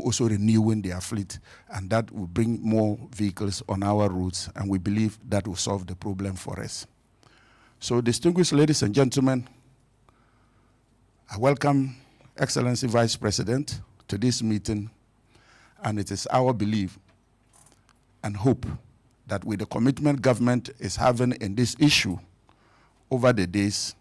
also renewing their fleet, and that will bring more vehicles on our roads, and we believe that will solve the problem for us. So, distinguished ladies and gentlemen, I welcome Excellency Vice President to this meeting, and it is our belief and hope that with the commitment government is having in this issue over the days,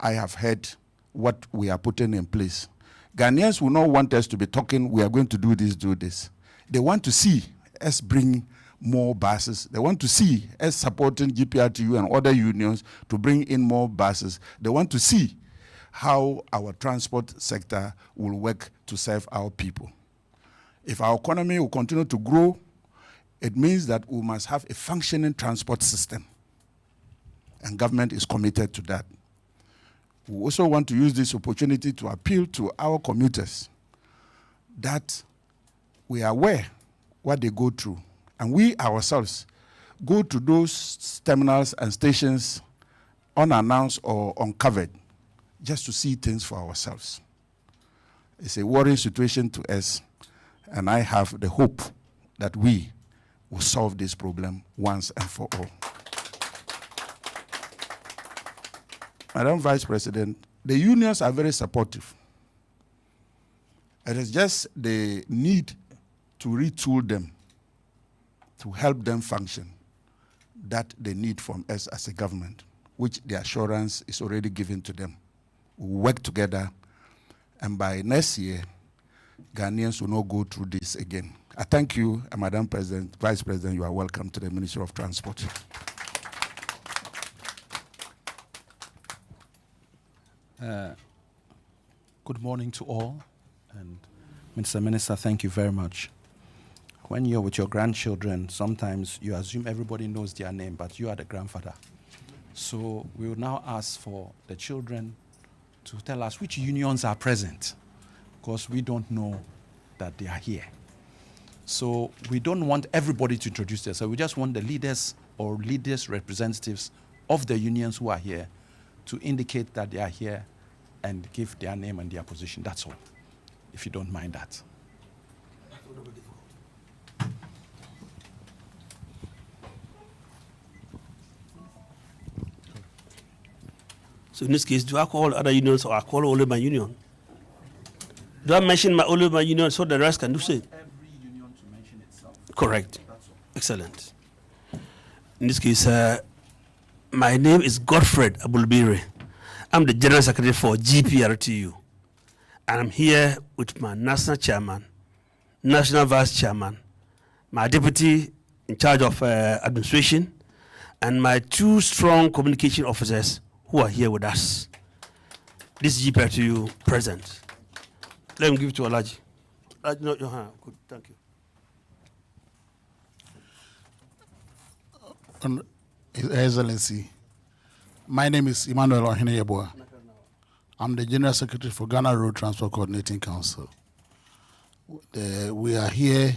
I have heard what we are putting in place. Ghanaians will not want us to be talking, we are going to do this. They want to see us bring more buses. They want to see us supporting GPRTU and other unions to bring in more buses. They want to see how our transport sector will work to serve our people. If our economy will continue to grow, it means that we must have a functioning transport system. And government is committed to that. We also want to use this opportunity to appeal to our commuters that we are aware what they go through. And we ourselves go to those terminals and stations unannounced or uncovered just to see things for ourselves. It's a worrying situation to us, and I have the hope that we will solve this problem once and for all. Madam Vice President, the unions are very supportive. It is just the need to retool them, to help them function, that they need from us as a government, which the assurance is already given to them. We work together, and by next year, Ghanaians will not go through this again. I thank you, Madam President, Vice President, you are welcome to the Ministry of Transport. Good morning to all, and Mr. Minister, thank you very much. When you're with your grandchildren, sometimes you assume everybody knows their name, but you are the grandfather. So we will now ask for the children to tell us which unions are present, because we don't know that they are here. So we don't want everybody to introduce themselves. We just want the leaders or leaders representatives of the unions who are here to indicate that they are here and give their name and their position. That's all, if you don't mind that. So in this case, do I call other unions or I call only my union? Do I mention only my union so the rest can do so? Every union to mention itself. Correct. Excellent. In this case, my name is Godfred Abulbire. I'm the General Secretary for GPRTU. And I'm here with my National Chairman, National Vice Chairman, my Deputy in charge of administration, and my two strong communication officers who are here with us. This is GPRTU present. Let me give it to Alaji. Alaji, no, your hand. Good, thank you. His Excellency, my name is Emmanuel Ohineyeboa. I'm the General Secretary for Ghana Road Transport Coordinating Council. We are here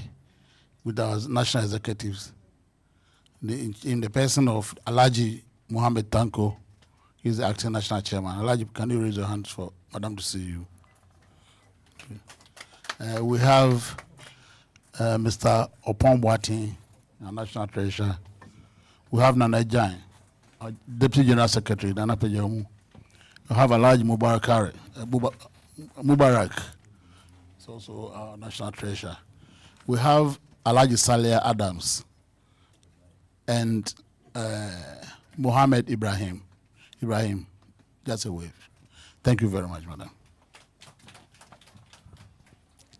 with our national executives in the person of Alaji Mohammed Tanko. He's the acting national chairman. Alaji, can you raise your hands for Madam to see you? Okay. We have Mr. Opon Boatin, our national treasurer. We have Nana Jain, our Deputy General Secretary, Nana Pejamu. We have Alaji Mubarak, it's also our national treasurer. We have Alaji Saleh Adams and Mohammed Ibrahim. Ibrahim, just a wave. Thank you very much, madam.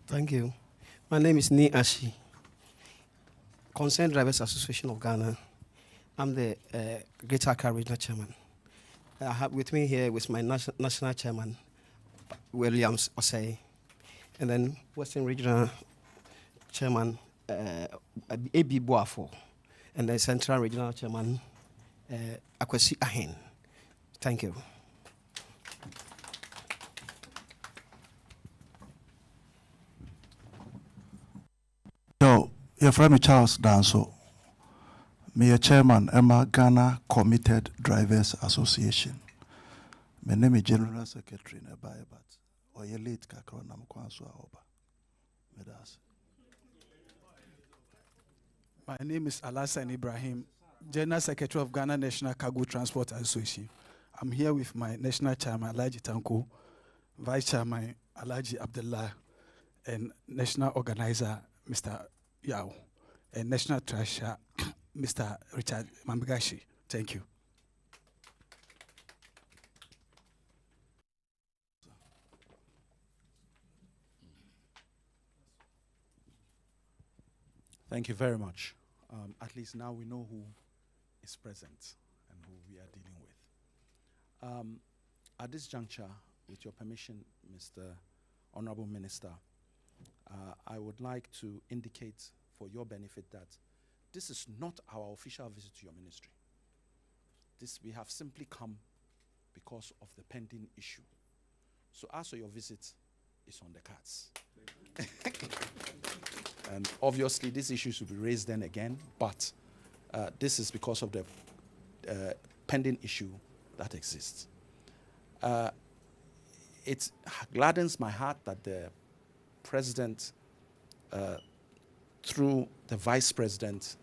Thank you. My name is Ni Ashi, Concerned Drivers Association of Ghana. I'm the Greater Accra Regional Chairman. I have with me here with my national chairman, Williams Osei, and then Western Regional Chairman, A.B. Boafo, and the Central Regional Chairman, Akwesi Ahen. Thank you. Yo, your friend Charles Danso. Me a chairman, Emma Ghana Committed Drivers Association. My name is General Secretary Nebaye, but or you late kakro na mkwanso aoba. Medas. My name is Alassane Ibrahim, General Secretary of Ghana National Cargo Transport Association. I'm here with my National Chairman, Alhaji Tanko, Vice Chairman, Alhaji Abdullah, and National Organizer, Mr. Yao, and National Treasurer, Mr. Richard Mambigashi. Thank you. Thank you very much. At least now we know who is present and who we are dealing with. At this juncture, with your permission, Mr. Honorable Minister, I would like to indicate for your benefit that this is not our official visit to your ministry. This we have simply come because of the pending issue. So as for your visit, it's on the cards. And obviously, this issue should be raised then again, but this is because of the pending issue that exists. It gladdens my heart that the President, through the Vice President,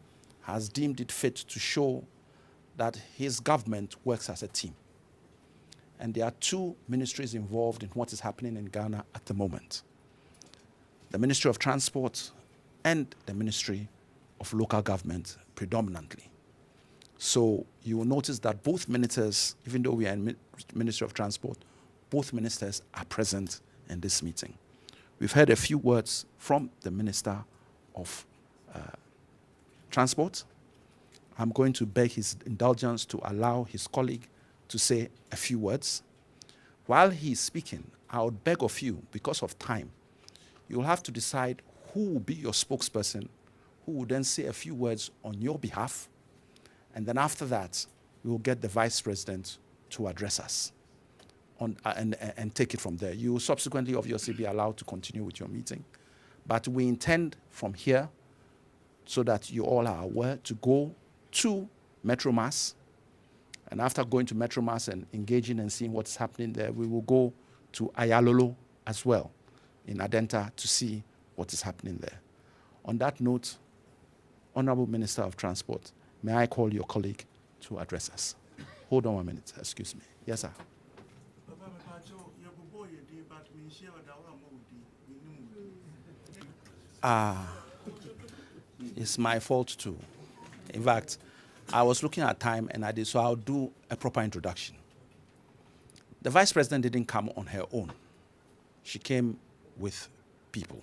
has deemed it fit to show that his government works as a team. And there are two ministries involved in what is happening in Ghana at the moment: the Ministry of Transport and the Ministry of Local Government predominantly. So you will notice that both ministers, even though we are in Ministry of Transport, both ministers are present in this meeting. We've heard a few words from the Minister of Transport. I'm going to beg his indulgence to allow his colleague to say a few words. While he's speaking, I would beg of you, because of time, you'll have to decide who will be your spokesperson, who will then say a few words on your behalf. And then after that, we will get the Vice President to address us and take it from there. You will subsequently obviously be allowed to continue with your meeting. But we intend from here, so that you all are aware, to go to Metro Mass. And after going to Metro Mass and engaging and seeing what's happening there, we will go to Ayalolo as well in Adenta to see what is happening there. On that note, Honorable Minister of Transport, may I call your colleague to address us? Hold on 1 minute, excuse me. Yes, sir. It's my fault too. In fact, I was looking at time and I did, so I'll do a proper introduction. The Vice President didn't come on her own. She came with people.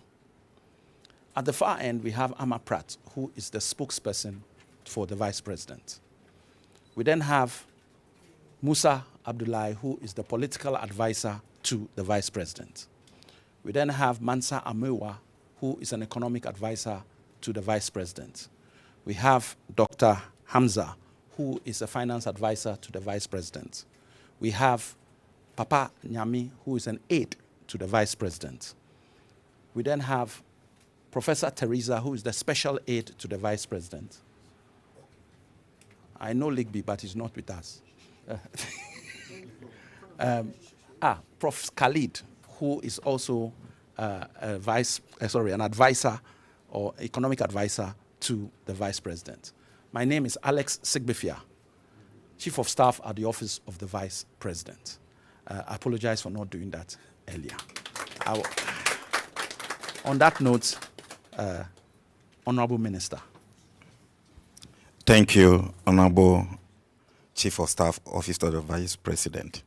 At the far end, we have Amma Pratt, who is the spokesperson for the Vice President. We then have Musa Abdullahi, who is the political advisor to the Vice President. We then have Mansa Amewa, who is an economic advisor to the Vice President. We have Dr. Hamza, who is a finance advisor to the Vice President. We have Papa Nyami, who is an aide to the Vice President. We then have Professor Teresa, who is the special aide to the Vice President. I know Ligby, but he's not with us. Prof. Khalid, who is also an advisor or economic advisor to the Vice President. My name is Alex Sigbefia, Chief of Staff at the Office of the Vice President. I apologize for not doing that earlier. On that note, Honorable Minister. Thank you, Honorable Chief of Staff, Office of the Vice President.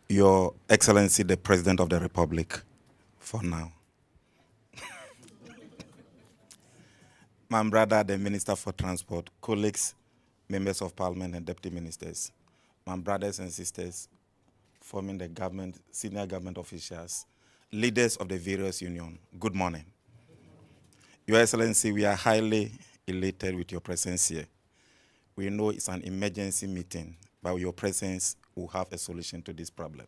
Your Excellency, the President of the Republic, for now. My brother, the Minister for Transport, colleagues, members of Parliament and deputy ministers, my brothers and sisters forming the government, senior government officials, leaders of the various unions, good morning. Your Excellency, we are highly elated with your presence here. We know it's an emergency meeting, but with your presence, we'll have a solution to this problem.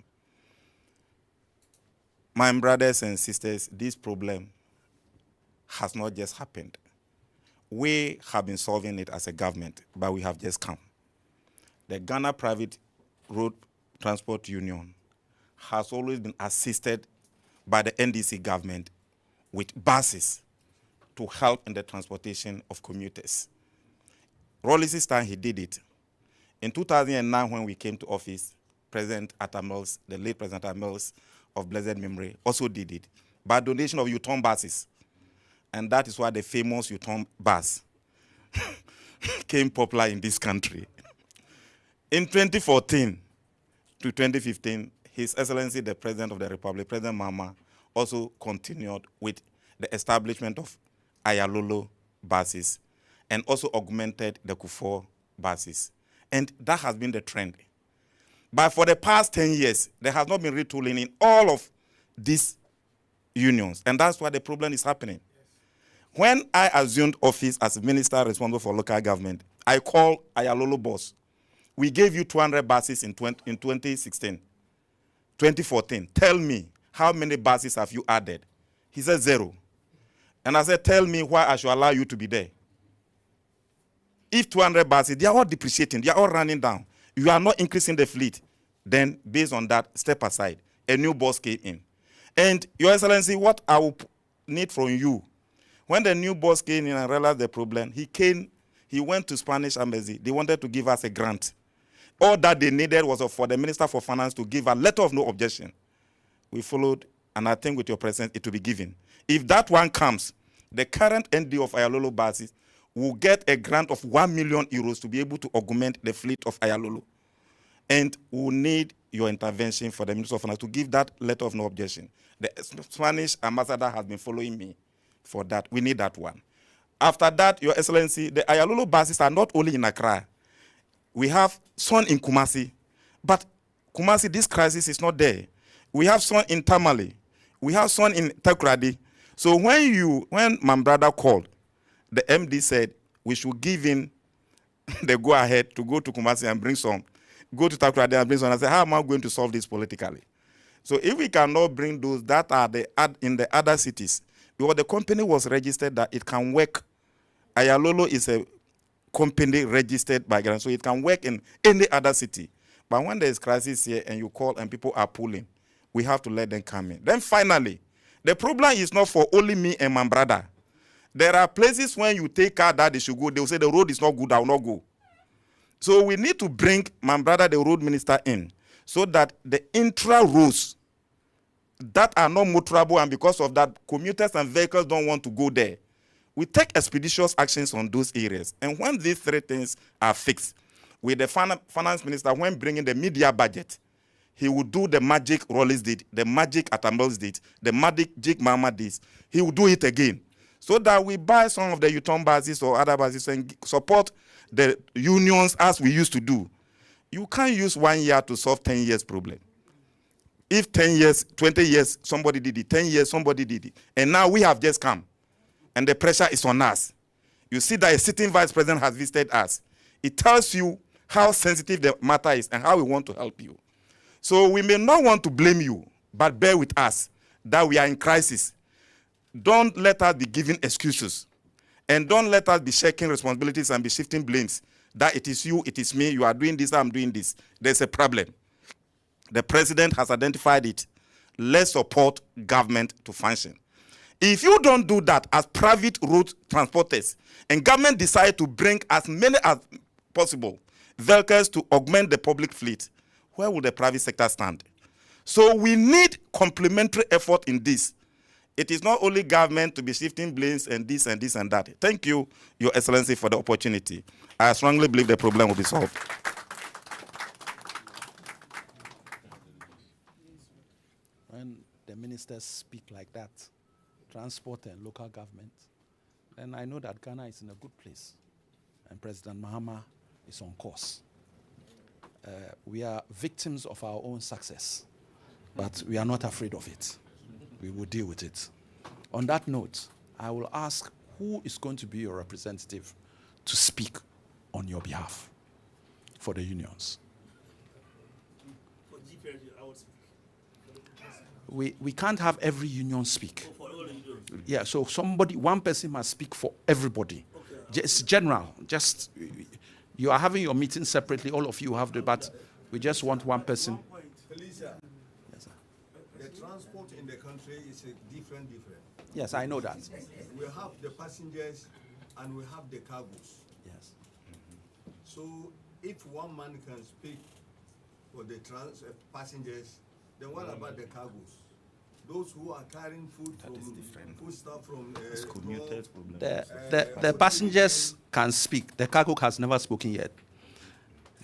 My brothers and sisters, this problem has not just happened. We have been solving it as a government, but we have just come. The Ghana Private Road Transport Union has always been assisted by the NDC government with buses to help in the transportation of commuters. Rawlings' time, he did it. In 2009, when we came to office, President Atta Mills, the late President Atta Mills of blessed memory, also did it by donation of U-turn buses. And that is why the famous U-turn bus became popular in this country. In 2014 to 2015, His Excellency, the President of the Republic, President Mahama, also continued with the establishment of Ayalolo buses and also augmented the Kufuor buses. And that has been the trend. But for the past 10 years, there has not been retooling in all of these unions. And that's why the problem is happening. When I assumed office as minister responsible for local government, I called Ayalolo boss. We gave you 200 buses in 2016. 2014. Tell me, how many buses have you added? He said 0. And I said, tell me why I should allow you to be there. If 200 buses, they are all depreciating, they are all running down. You are not increasing the fleet. Then, based on that, step aside. A new boss came in. And, Your Excellency, what I will need from you, when the new boss came in and realized the problem, he went to Spanish embassy. They wanted to give us a grant. All that they needed was for the Minister for Finance to give a letter of no objection. We followed, and I think with your presence, it will be given. If that one comes, the current ND of Ayalolo buses will get a grant of 1 million euros to be able to augment the fleet of Ayalolo. And we will need your intervention for the Minister of Finance to give that letter of no objection. The Spanish ambassador has been following me for that. We need that one. After that, Your Excellency, the Ayalolo buses are not only in Accra. We have some in Kumasi. But Kumasi, this crisis is not there. We have some in Tamale. We have some in Takoradi. So when my brother called, the MD said we should give him the go-ahead to go to Kumasi and bring some. Go to Takoradi and bring some. I said, how am I going to solve this politically? So if we cannot bring those that are in the other cities, because the company was registered that it can work. Ayalolo is a company registered by Ghana, so it can work in any other city. But when there is crisis here and you call and people are pulling, we have to let them come in. Then finally, the problem is not for only me and my brother. There are places when you take car that they should go, they will say the road is not good, I will not go. So we need to bring my brother, the road minister, in so that the intra roads that are not motorable, and because of that, commuters and vehicles don't want to go there. We take expeditious actions on those areas. And when these 3 things are fixed, with the finance minister, when bringing the media budget, he will do the magic Rawlings did, the magic Atta Mills did, the magic Mahama did. He will do it again. So that we buy some of the U-turn buses or other buses and support the unions as we used to do. You can't use 1 year to solve 10 years problem. If 10 years, 20 years, somebody did it, 10 years, somebody did it. And now we have just come. And the pressure is on us. You see that a sitting vice president has visited us. It tells you how sensitive the matter is and how we want to help you. So we may not want to blame you, but bear with us that we are in crisis. Don't let us be giving excuses. And don't let us be shaking responsibilities and be shifting blames. That it is you, it is me, you are doing this, I'm doing this. There's a problem. The president has identified it. Let's support government to function. If you don't do that as private road transporters, and government decide to bring as many as possible vehicles to augment the public fleet, where will the private sector stand? So we need complementary effort in this. It is not only government to be shifting blames and this and this and that. Thank you, Your Excellency, for the opportunity. I strongly believe the problem will be solved. When the ministers speak like that, transport and local government, then I know that Ghana is in a good place. And President Mahama is on course. We are victims of our own success, but we are not afraid of it. We will deal with it. On that note, I will ask who is going to be your representative to speak on your behalf for the unions. We can't have every union speak. Yeah, so one person must speak for everybody. Just general, just you are having your meeting separately, all of you have to, but we just want one person. Felicia, yes, sir. The transport in the country is different. Yes, I know that. We have the passengers and we have the cargoes. Yes. So if one man can speak for the passengers, then what about the cargoes? Those who are carrying food food stuff from Commuters problem. The passengers can speak. The cargo has never spoken yet.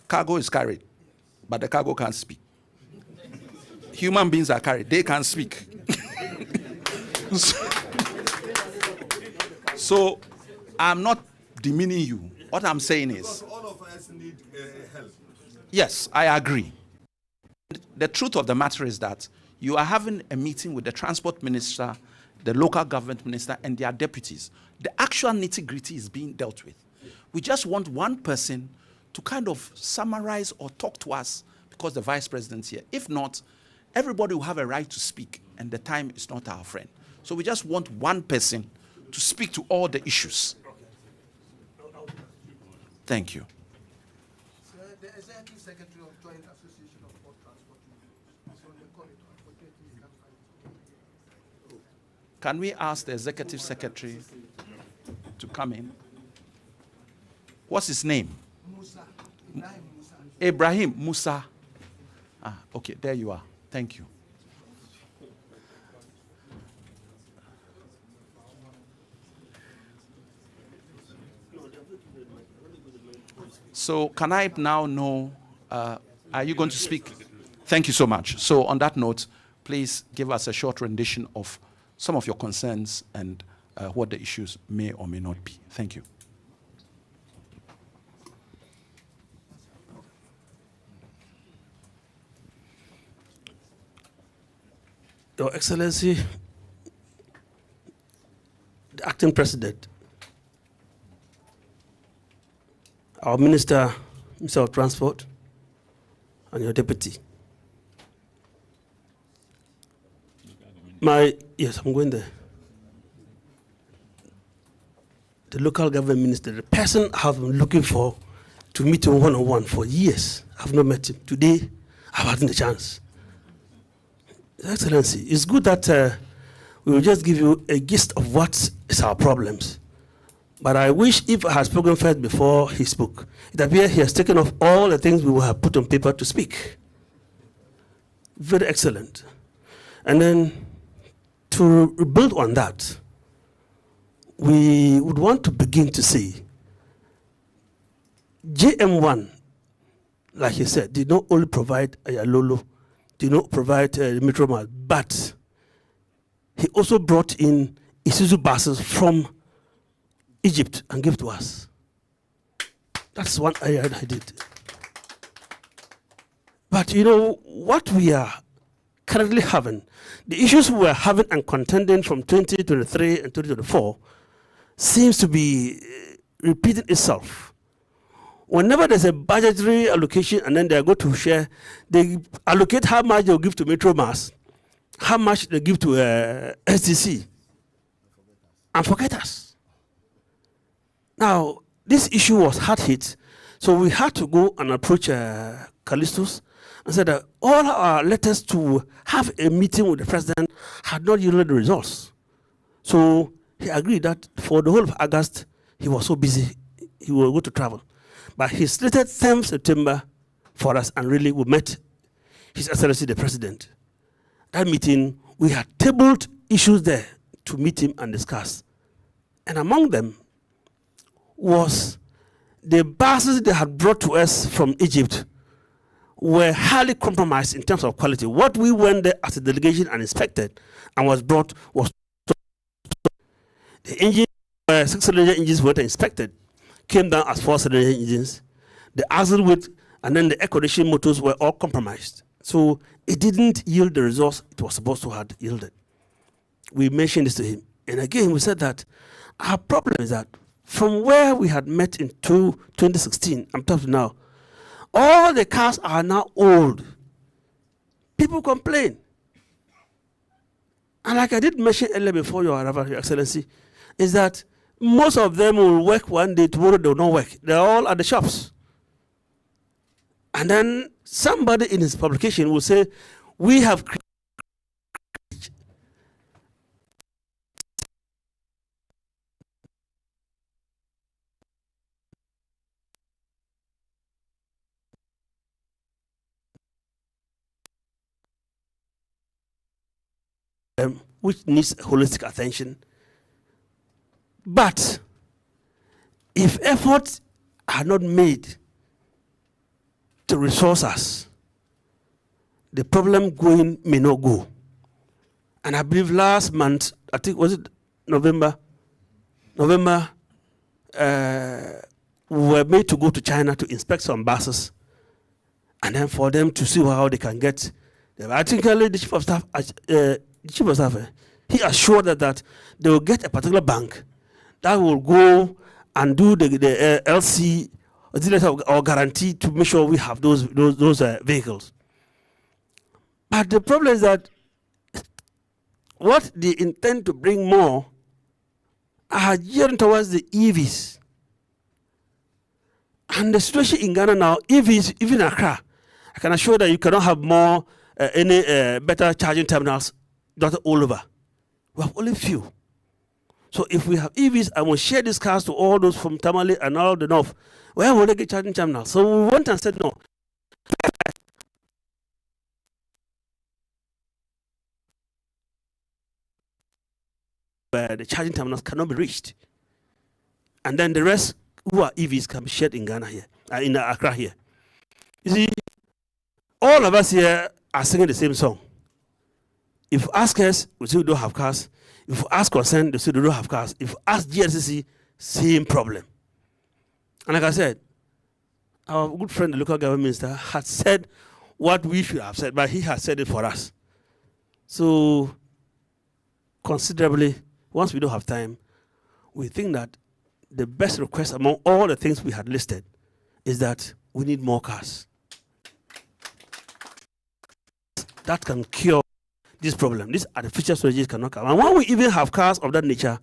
Cargo is carried, but the cargo can't speak. Human beings are carried. They can speak. So I'm not demeaning you. What I'm saying is, all of us need help. yes, I agree. The truth of the matter is that you are having a meeting with the transport minister, the local government minister, and their deputies. The actual nitty-gritty is being dealt with. We just want one person to kind of summarize or talk to us because the vice president's here. If not, everybody will have a right to speak, and the time is not our friend. So we just want one person to speak to all the issues. Thank you. Sir, the Executive Secretary of Joint Association of Port Transport Unions. So they call it unfortunately you can't find it. Can we ask the executive secretary to come in? What's his name? Musa, Ibrahim Musa. Ibrahim Musa. Ah, okay, there you are. Thank you. So can I now know, are you going to speak? Thank you so much. So on that note, please give us a short rendition of some of your concerns and what the issues may or may not be. Thank you. Your Excellency, the Acting President, our Minister of Transport, and your Deputy. Yes, I'm going there. The local government minister, the person I've been looking for to meet him one-on-one for years. I've not met him. Today, I've had the chance. Your Excellency, it's good that we will just give you a gist of what is our problems. But I wish if I had spoken first before he spoke. It appears he has taken off all the things we will have put on paper to speak. Very excellent. And then to build on that, we would want to begin to say JM1, like he said, did not only provide Ayalolo, did not provide Metro Mart, but he also brought in Isuzu buses from Egypt and gave to us. That's one area I did. But you know, what we are currently having, the issues we were having and contending from 2023 and 2024 seems to be repeating itself. Whenever there's a budgetary allocation and then they go to share, they allocate how much they'll give to Metro Mass, how much they give to SDC, and forget us. Now, this issue was hard hit, so we had to go and approach Callistus and said that all our letters to have a meeting with the president had not yielded the results. So he agreed that for the whole of August, he was so busy, he will go to travel. But he slated 10th September for us, and really we met His Excellency the President. That meeting, we had tabled issues there to meet him and discuss. And among them was the buses they had brought to us from Egypt were highly compromised in terms of quality. What we went there as a delegation and inspected and was brought was the engine, 6-cylinder engines were inspected, came down as 4-cylinder engines. The axle width and then the air conditioning motors were all compromised. So it didn't yield the results it was supposed to have yielded. We mentioned this to him. And again, we said that our problem is that from where we had met in 2016, I'm talking now, all the cars are now old. People complain. And like I did mention earlier before, Your Excellency, is that most of them will work one day, tomorrow they will not work. They're all at the shops. And then somebody in his publication will say, we have which needs holistic attention. But if efforts are not made to resource us, the problem going may not go. And I believe last month, I think, was it November, we were made to go to China to inspect some buses, and then for them to see how they can get. I think the chief of staff, he assured that they will get a particular bank that will go and do the LC or guarantee to make sure we have those vehicles. But the problem is that what they intend to bring more are gearing towards the EVs. And the situation in Ghana now, EVs, even Accra, I can assure that you cannot have more, any better charging terminals all over. We have only few. So if we have EVs, I will share these cars to all those from Tamale and all the north. Where will they get charging terminals? So we went and said, no. Where the charging terminals cannot be reached. And then the rest who are EVs can be shared in Ghana here, in Accra here. You see, all of us here are singing the same song. If you ask us, we say we don't have cars. If you ask Concern, they say they don't have cars. If you ask GSCC, same problem. And like I said, our good friend, the local government minister, had said what we should have said, but he has said it for us. So, considerably, once we don't have time, we think that the best request among all the things we had listed is that we need more cars. That can cure this problem. These artificial strategies cannot come. And when we even have cars of that nature,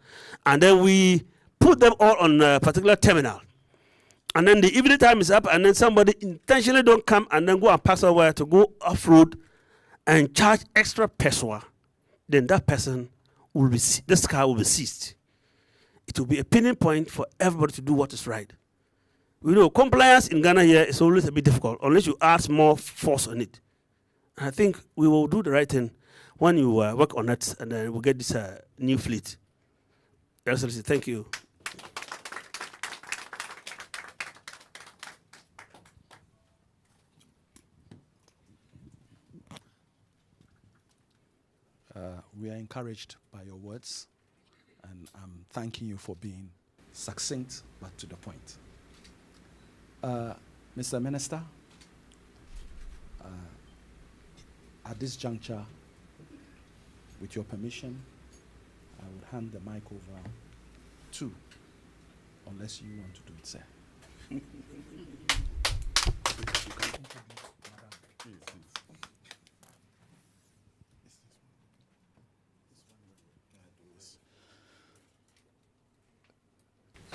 and then we put them all on a particular terminal, and then the evening time is up, and then somebody intentionally don't come and then go and pass over to go off-road and charge extra peso, then that person will be, this car will be seized. It will be a pinning point for everybody to do what is right. We know compliance in Ghana here is always a bit difficult unless you add more force on it. And I think we will do the right thing when you work on it, and then we'll get this new fleet. Your Excellency, thank you. We are encouraged by your words, and I'm thanking you for being succinct but to the point. Mr. Minister, at this juncture, with your permission, I would hand the mic over to, unless you want to do it, sir.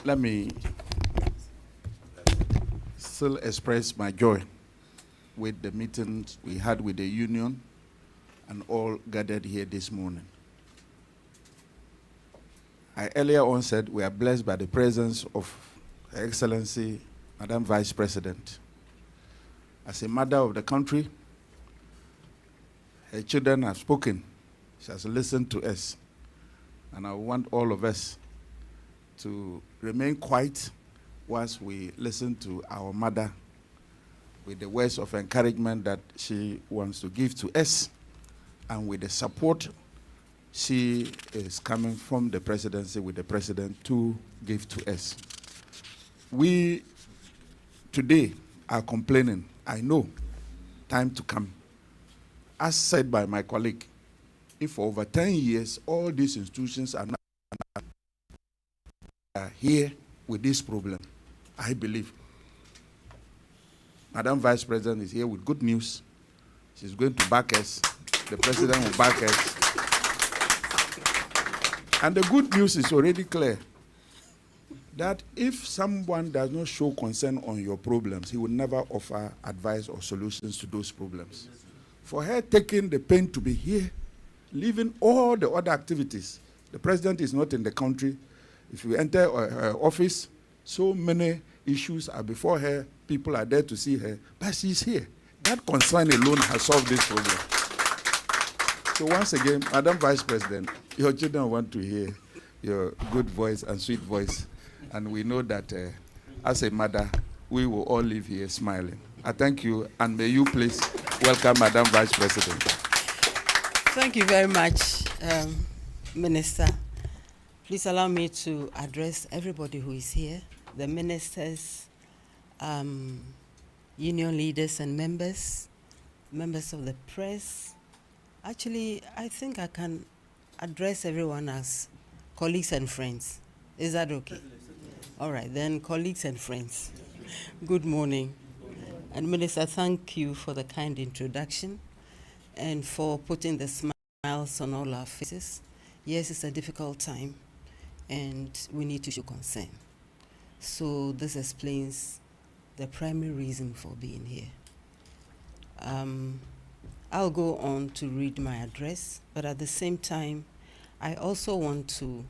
Let me still express my joy with the meetings we had with the union and all gathered here this morning. I earlier on said we are blessed by the presence of Her Excellency, Madam Vice President. As a mother of the country, her children have spoken. She has listened to us. And I want all of us to remain quiet whilst we listen to our mother with the words of encouragement that she wants to give to us, and with the support she is coming from the presidency with the president to give to us. We today are complaining. I know, time to come. As said by my colleague, if for over 10 years all these institutions are not here with this problem, I believe Madam Vice President is here with good news. She's going to back us. The President will back us. And the good news is already clear, that if someone does not show concern on your problems, he will never offer advice or solutions to those problems. For her taking the pain to be here, leaving all the other activities, the President is not in the country. If you enter her office, so many issues are before her, people are there to see her, but she's here. That concern alone has solved this problem. So once again, Madam Vice President, your children want to hear your good voice and sweet voice. And we know that as a mother, we will all live here smiling. I thank you, and may you please welcome Madam Vice President. Thank you very much, Minister. Please allow me to address everybody who is here, the ministers, union leaders and members of the press. Actually, I think I can address everyone as colleagues and friends. Is that okay? All right, then, colleagues and friends. Good morning. And Minister, thank you for the kind introduction and for putting the smiles on all our faces. Yes, it's a difficult time, and we need to show concern. So this explains the primary reason for being here. I'll go on to read my address, but at the same time, I also want to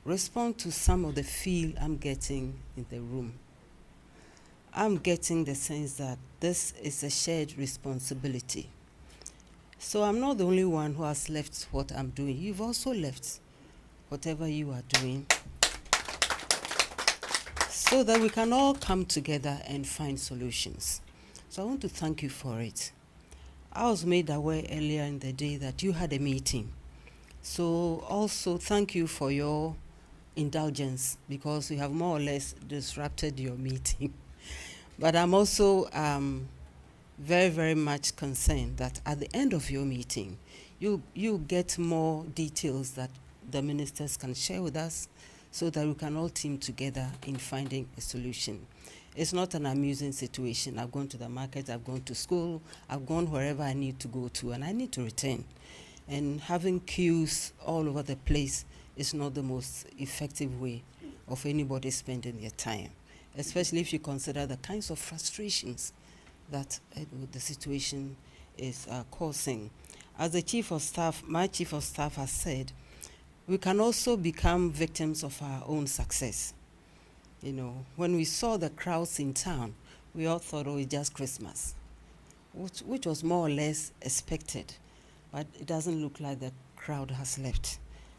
respond to some of the feel I'm getting in the room. I'm getting the sense that this is a shared responsibility. So I'm not the only one who has left what I'm doing. You've also left whatever you are doing, so that we can all come together and find solutions. So I want to thank you for it. I was made aware earlier in the day that you had a meeting. So also thank you for your indulgence, because we have more or less disrupted your meeting. But I'm also very, very much concerned that at the end of your meeting, you get more details that the ministers can share with us, so that we can all team together in finding a solution. It's not an amusing situation. I've gone to the market, I've gone to school, I've gone wherever I need to go to, and I need to return. And having queues all over the place is not the most effective way of anybody spending their time, especially if you consider the kinds of frustrations that the situation is causing. As the Chief of Staff, my Chief of Staff has said, we can also become victims of our own success. You know, when we saw the crowds in town, we all thought, oh, it's just Christmas, which was more or less expected. But it doesn't look like the crowd has left.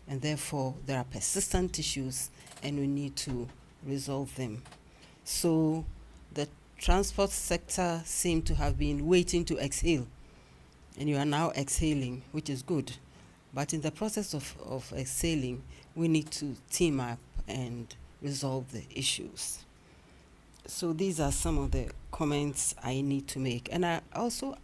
And therefore, there are persistent issues, and we need to resolve them. So the transport sector seemed to have been waiting to exhale, and you are now exhaling, which is good. But in the process of exhaling, we need to team up and resolve the issues. So these are some of the comments I need to make. And I also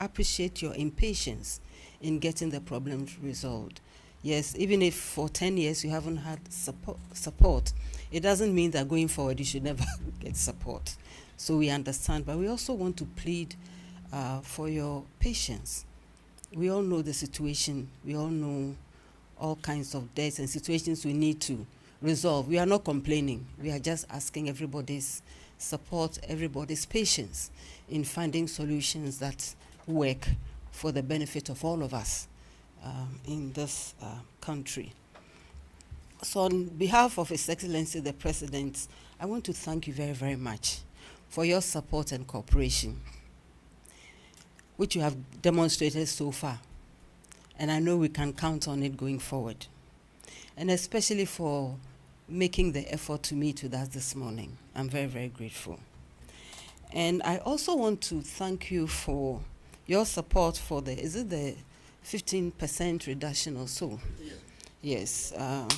appreciate your impatience in getting the problems resolved. Yes, even if for 10 years you haven't had support, it doesn't mean that going forward you should never get support. So we understand, but we also want to plead for your patience. We all know the situation. We all know all kinds of deaths and situations we need to resolve. We are not complaining. We are just asking everybody's support, everybody's patience in finding solutions that work for the benefit of all of us in this country. So on behalf of His Excellency the President, I want to thank you very, very much for your support and cooperation, which you have demonstrated so far. And I know we can count on it going forward. And especially for making the effort to meet with us this morning. I'm very, very grateful. And I also want to thank you for your support for the, is it the 15% reduction or so? Yes. And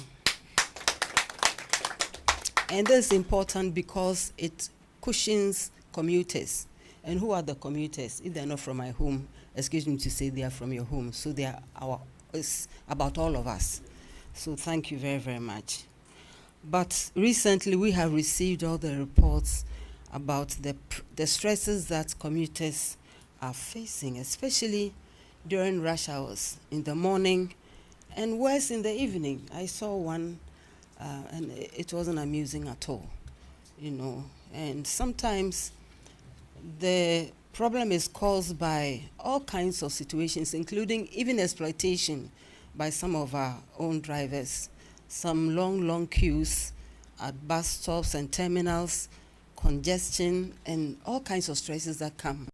this is important because it cushions commuters. And who are the commuters? If they're not from my home, excuse me to say they are from your home. So they are it's about all of us. So thank you very, very much. But recently we have received all the reports about the stresses that commuters are facing, especially during rush hours in the morning and worse in the evening. I saw one and it wasn't amusing at all, you know. And sometimes the problem is caused by all kinds of situations, including even exploitation by some of our own drivers. Some long queues at bus stops and terminals, congestion, and all kinds of stresses that come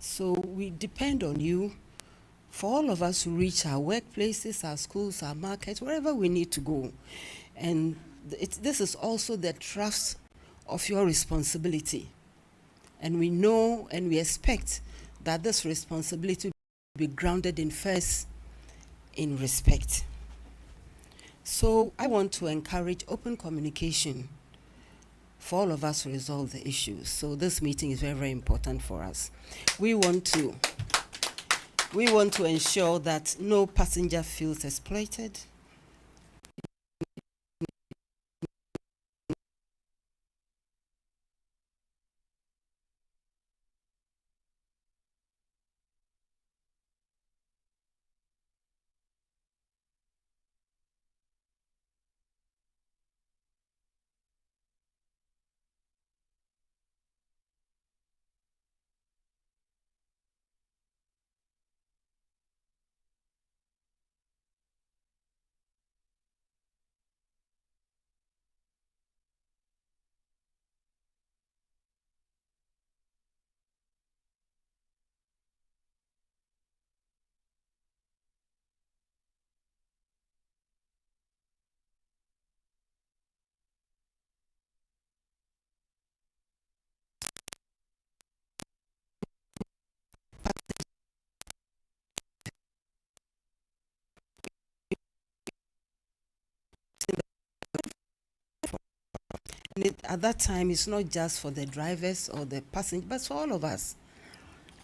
So we depend on you for all of us to reach our workplaces, our schools, our markets, wherever we need to go. And this is also the trust of your responsibility. And we know and we expect that this responsibility will be grounded in respect. So I want to encourage open communication for all of us to resolve the issues. So this meeting is very, very important for us. We want to ensure that no passenger feels exploited. And at that time, it's not just for the drivers or the passengers, but for all of us.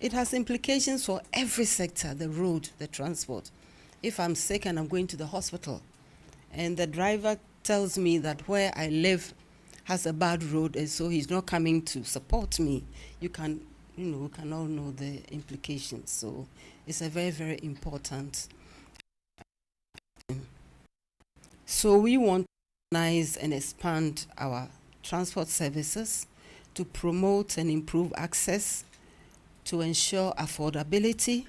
It has implications for every sector, the road, the transport. If I'm sick and I'm going to the hospital, and the driver tells me that where I live has a bad road, and so he's not coming to support me, we can all know the implications. So it's a very, very important. So we want to organize and expand our transport services to promote and improve access, to ensure affordability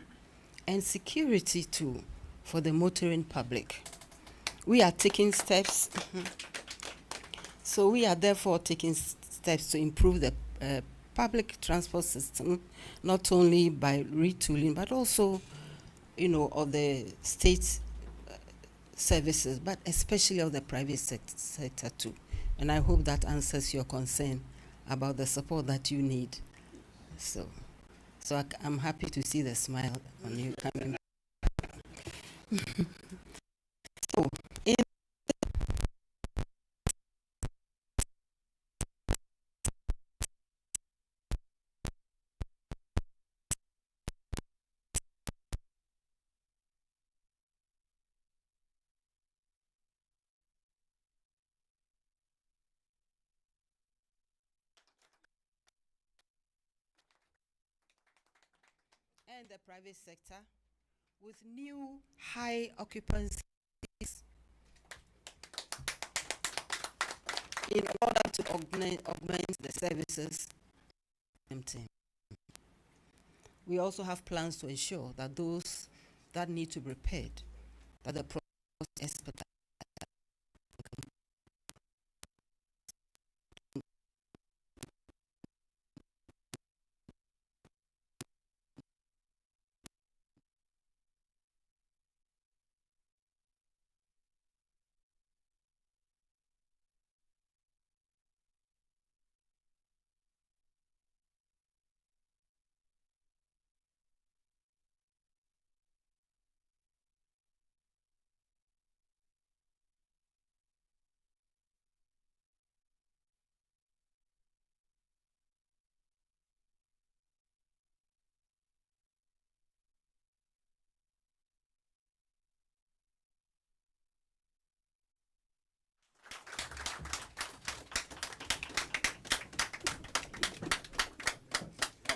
and security too for the motoring public. We are taking steps. So we are therefore taking steps to improve the public transport system, not only by retooling, but also, of the state services, but especially of the private sector too. And I hope that answers your concern about the support that you need. So I'm happy to see the smile on you coming. So, and the private sector with new high occupancies in order to augment the services. We also have plans to ensure that those that need to be repaired, that the process is expedited.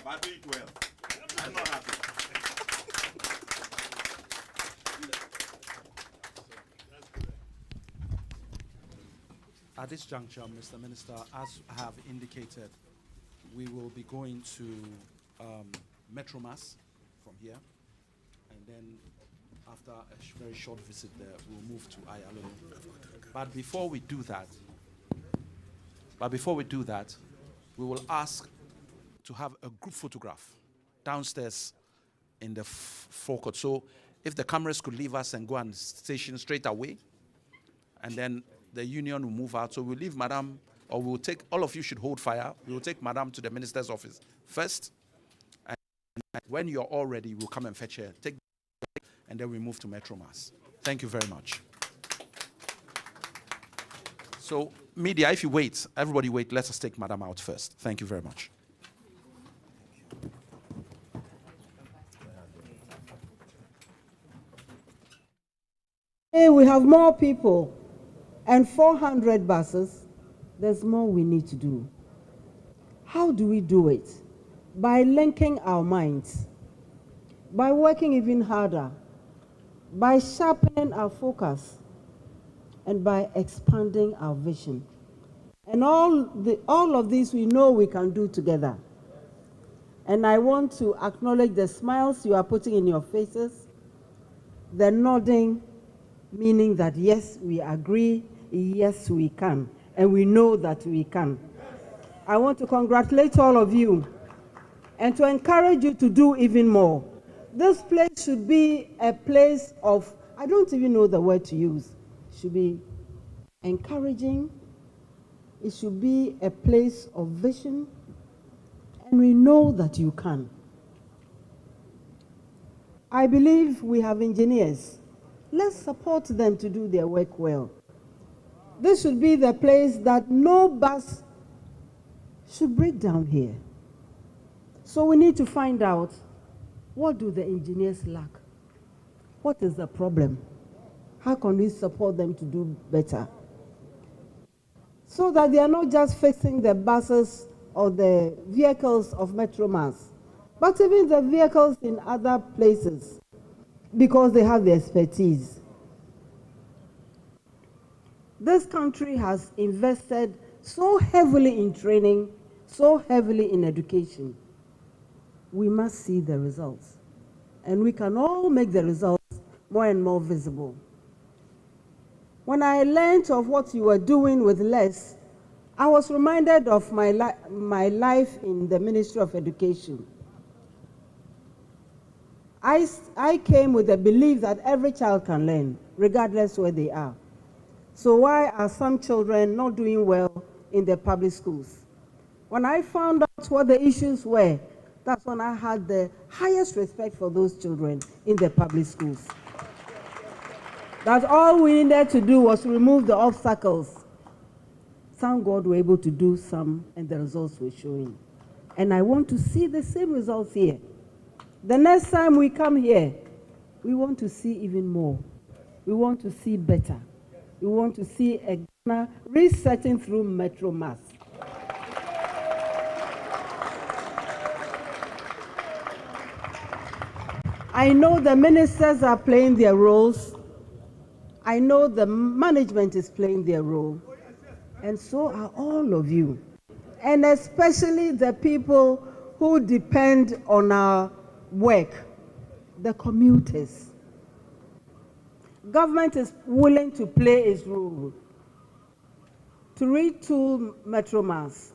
I do it well. I'm not happy. At this juncture, Mr. Minister, as I have indicated, we will be going to Metromas from here, and then after a very short visit there, we'll move to Ayalo. But before we do that, we will ask to have a group photograph downstairs in the forecourt. So if the cameras could leave us and go and station straight away, and then the union will move out. So we'll leave Madam, or we'll take, all of you should hold fire. We will take Madam to the minister's office first. And when you're all ready, we'll come and fetch her. And then we move to Metro Mass. Thank you very much. So media, if you wait, everybody wait, let us take Madam out first. Thank you very much. Hey, we have more people and 400 buses. There's more we need to do. How do we do it? By linking our minds, by working even harder, by sharpening our focus, and by expanding our vision. And all of this we know we can do together. And I want to acknowledge the smiles you are putting in your faces, the nodding, meaning that yes, we agree, yes, we can, and we know that we can. I want to congratulate all of you and to encourage you to do even more. This place should be a place of, I don't even know the word to use. It should be encouraging. It should be a place of vision. And we know that you can. I believe we have engineers. Let's support them to do their work well. This should be the place that no bus should break down here. So we need to find out, what do the engineers lack? What is the problem? How can we support them to do better? So that they are not just fixing the buses or the vehicles of Metro Mass, but even the vehicles in other places, because they have the expertise. This country has invested so heavily in training, so heavily in education. We must see the results. And we can all make the results more and more visible. When I learned of what you were doing with less, I was reminded of my life in the Ministry of Education. I came with the belief that every child can learn, regardless where they are. So why are some children not doing well in the public schools? When I found out what the issues were, that's when I had the highest respect for those children in the public schools. That all we needed to do was remove the obstacles. Thank God we're able to do some, and the results were showing. And I want to see the same results here. The next time we come here, we want to see even more. We want to see better. We want to see a Ghana resetting through Metro Mass. I know the ministers are playing their roles. I know the management is playing their role. And so are all of you. And especially the people who depend on our work, the commuters. Government is willing to play its role, to retool Metro Mass,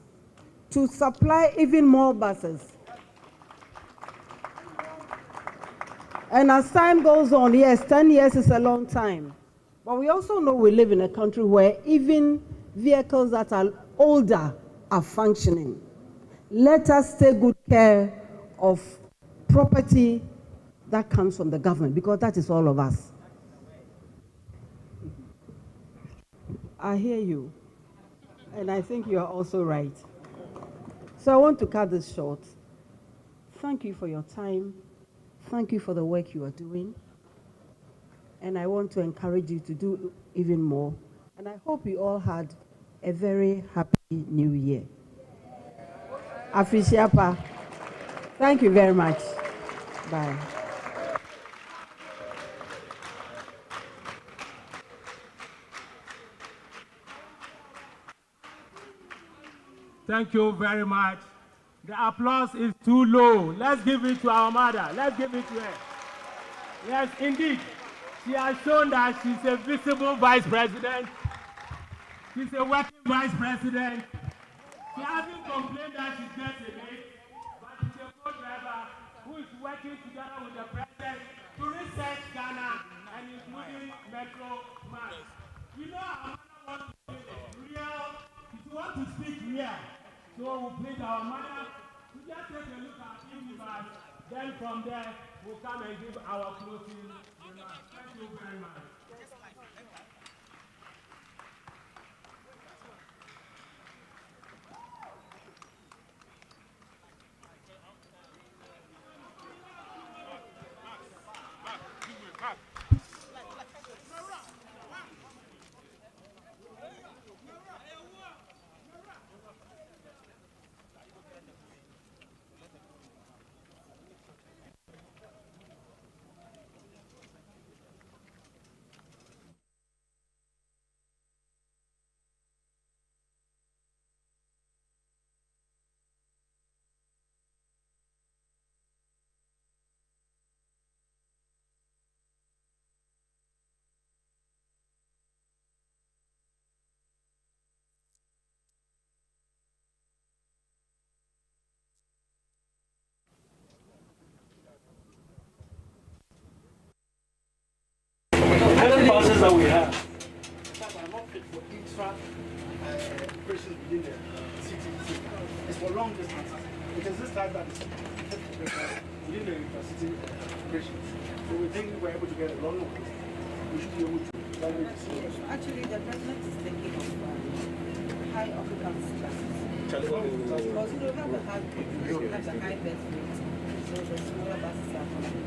to supply even more buses. And as time goes on, yes, 10 years is a long time. But we also know we live in a country where even vehicles that are older are functioning. Let us take good care of property that comes from the government, because that is all of us. I hear you, and I think you are also right. So I want to cut this short. Thank you for your time. Thank you for the work you are doing. And I want to encourage you to do even more. And I hope you all had a very happy New Year. Afishiapa. Thank you very much. Bye. Thank you very much. The applause is too low. Let's give it to our mother. Let's give it to her. Yes, indeed. She has shown that she's a visible vice president. She's a working vice president. She hasn't complained that she's getting late, but she's a co-driver who working together with the president to reset Ghana and including Metro Mass. You know our mother wants to speak real. If you want to speak real, so we'll please our mother to just take a look at Universe. Then from there, we'll come and give our closing remarks. Thank you very much. Other buses that we have are not fit for intra-operations within the city. It's for long distances. It is this type that is fit within the intercity operations. So we think we're able to get a longer one. We should be able to leverage this. Actually, the president is thinking of high occupancy classes. ChannelOne. Because you don't have a high birth rate. So the smaller buses are coming.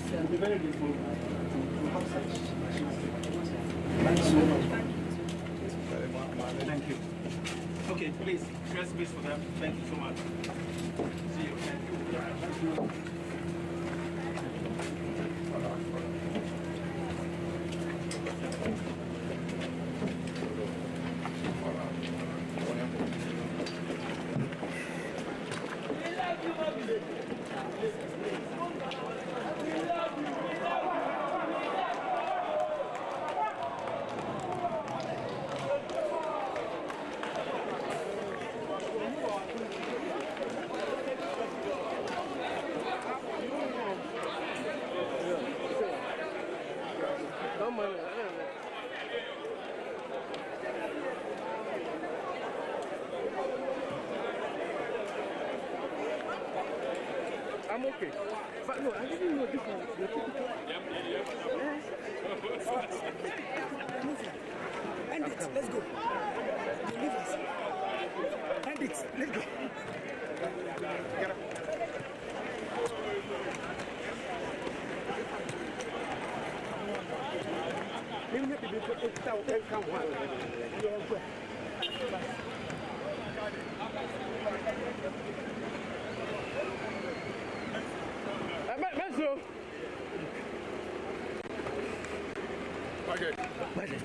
We'll be very grateful to have such machines. Thank you so much. Thank you. Okay, please, share space for them. Thank you so much. See you. Thank you. I'm okay. But no, I didn't know this one. End it. Let's go. You leave us. End it. Let's go. Get up. Budget.